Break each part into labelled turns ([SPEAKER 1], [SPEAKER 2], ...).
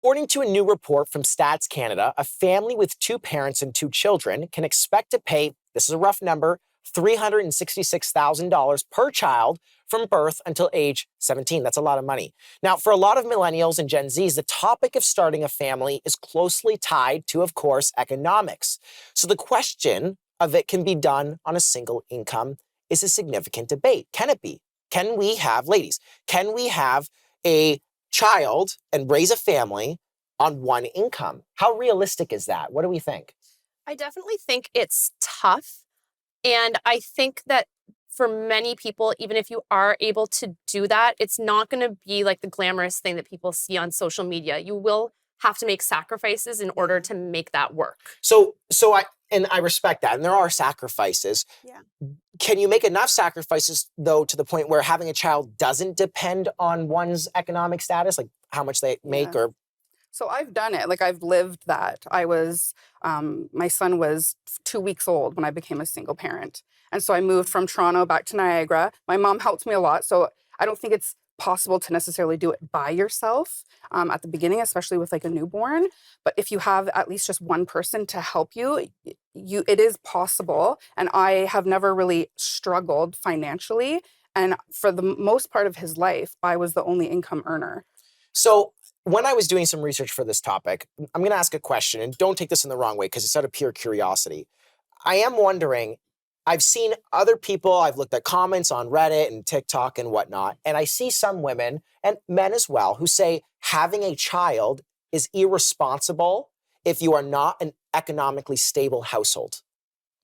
[SPEAKER 1] According to a new report from Stats Canada, a family with 2 parents and 2 children can expect to pay, this is a rough number, $366,000 per child from birth until age 17. That's a lot of money. Now, for a lot of millennials and Gen Zs, the topic of starting a family is closely tied to, of course, economics. So the question of it can be done on a single income is a significant debate. Can it be? Can we have, ladies, can we have a child and raise a family on one income? How realistic is that? What do we think?
[SPEAKER 2] I definitely think it's tough. And I think that for many people, even if you are able to do that, it's not going to be like the glamorous thing that people see on social media. You will have to make sacrifices in order to make that work.
[SPEAKER 1] So I respect that. And there are sacrifices.
[SPEAKER 3] Yeah.
[SPEAKER 1] Can you make enough sacrifices, though, to the point where having a child doesn't depend on one's economic status, like how much they make or?
[SPEAKER 4] So I've done it. Like I've lived that. I was, my son was 2 weeks old when I became a single parent. And so I moved from Toronto back to Niagara. My mom helped me a lot. So I don't think it's possible to necessarily do it by yourself at the beginning, especially with like a newborn. But if you have at least just one person to help you, it is possible. And I have never really struggled financially. And for the most part of his life, I was the only income earner.
[SPEAKER 1] So when I was doing some research for this topic, I'm going to ask a question, and don't take this in the wrong way because it's out of pure curiosity. I am wondering, I've seen other people, I've looked at comments on Reddit and TikTok and whatnot, and I see some women and men as well who say having a child is irresponsible if you are not an economically stable household,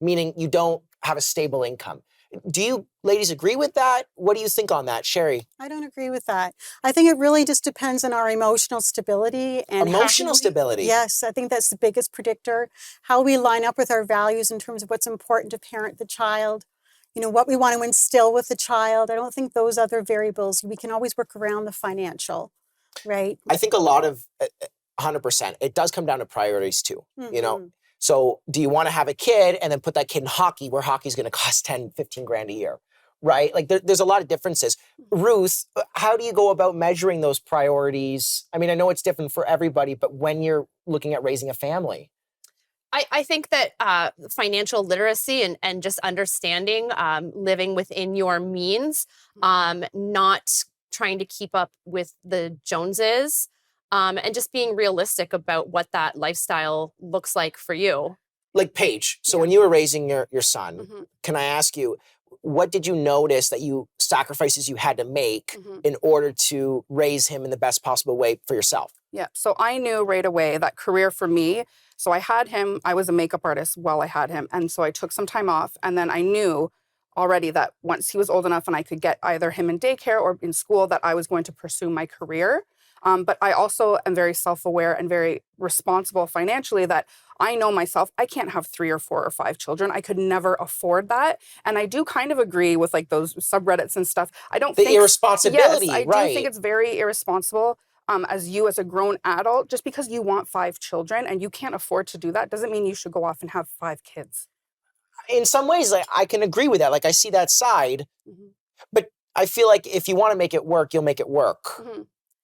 [SPEAKER 1] meaning you don't have a stable income. Do you ladies agree with that? What do you think on that, Sherry?
[SPEAKER 3] I don't agree with that. I think it really just depends on our emotional stability. And
[SPEAKER 1] emotional stability?
[SPEAKER 3] Yes, I think that's the biggest predictor. How we line up with our values in terms of what's important to parent the child, you know, what we want to instill with the child. I don't think those other variables, we can always work around the financial, right?
[SPEAKER 1] I think a lot of, 100%, it does come down to priorities too, you know? So do you want to have a kid and then put that kid in hockey where hockey's going to cost 10, 15 grand a year, right? Like there's a lot of differences. Ruth, how do you go about measuring those priorities? I mean, I know it's different for everybody, but when you're looking at raising a family?
[SPEAKER 2] I think that financial literacy and just understanding, living within your means, not trying to keep up with the Joneses, and just being realistic about what that lifestyle looks like for you.
[SPEAKER 1] Like Paige, so when you were raising your son, can I ask you, what did you notice that sacrifices you had to make in order to raise him in the best possible way for yourself?
[SPEAKER 4] Yeah, so I knew right away that career for me, so I had him, I was a makeup artist while I had him, and so I took some time off, and then I knew already that once he was old enough and I could get either him in daycare or in school, that I was going to pursue my career. But I also am very self-aware and very responsible financially, that I know myself, I can't have 3 or 4 or 5 children. I could never afford that. And I do kind of agree with like those subreddits and stuff. I don't think...
[SPEAKER 1] The irresponsibility,
[SPEAKER 4] yes, I do think it's very irresponsible as you as a grown adult. Just because you want 5 children and you can't afford to do that doesn't mean you should go off and have 5 kids.
[SPEAKER 1] In some ways, I can agree with that. Like I see that side, but I feel like if you want to make it work, you'll make it work.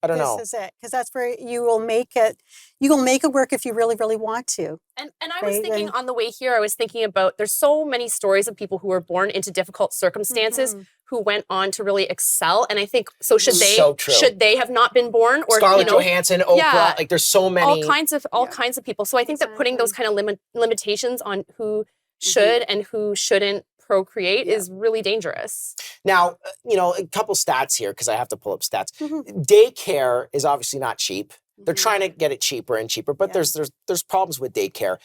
[SPEAKER 1] I don't know.
[SPEAKER 3] This is it, because that's where you will make it. You will make it work if you really, really want to.
[SPEAKER 2] And I was thinking on the way here, I was thinking about, there's so many stories of people who were born into difficult circumstances who went on to really excel. And I think, so should they?
[SPEAKER 1] So true.
[SPEAKER 2] Should they have not been born? Or
[SPEAKER 1] Scarlett Johansson, Oprah, like there's so many.
[SPEAKER 2] All kinds of people. So I think that putting those kind of limitations on who should and who shouldn't procreate is really dangerous.
[SPEAKER 1] Now, you know, a couple stats here, because I have to pull up stats. Daycare is obviously not cheap. They're trying to get it cheaper and cheaper, but there's problems with daycare.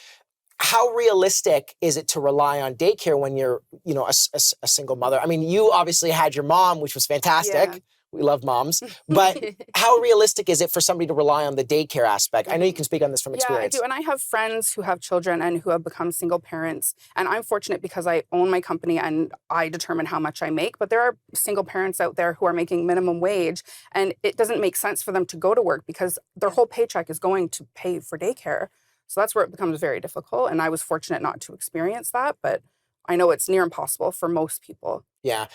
[SPEAKER 1] How realistic is it to rely on daycare when you're, you know, a single mother? I mean, you obviously had your mom, which was fantastic. Yeah. We love moms. But how realistic is it for somebody to rely on the daycare aspect? I know you can speak on this from experience.
[SPEAKER 4] Yeah, I do. And I have friends who have children and who have become single parents. And I'm fortunate because I own my company and I determine how much I make. But there are single parents out there who are making minimum wage. And it doesn't make sense for them to go to work because their whole paycheck is going to pay for daycare. So that's where it becomes very difficult. And I was fortunate not to experience that. But I know it's near impossible for most people.
[SPEAKER 1] Yeah.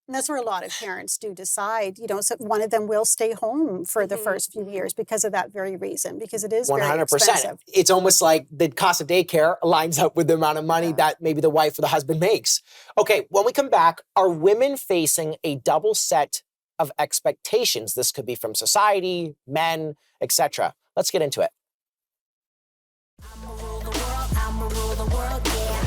[SPEAKER 3] And that's where a lot of parents do decide, so one of them will stay home for the first few years because of that very reason, because it is very
[SPEAKER 1] 100%.
[SPEAKER 3] expensive.
[SPEAKER 1] It's almost like the cost of daycare lines up with the amount of money that maybe the wife or the husband makes. Okay, when we come back, are women facing a double set of expectations? This could be from society, men, etc. Let's get into it.
[SPEAKER 5] I'ma rule the world, yeah.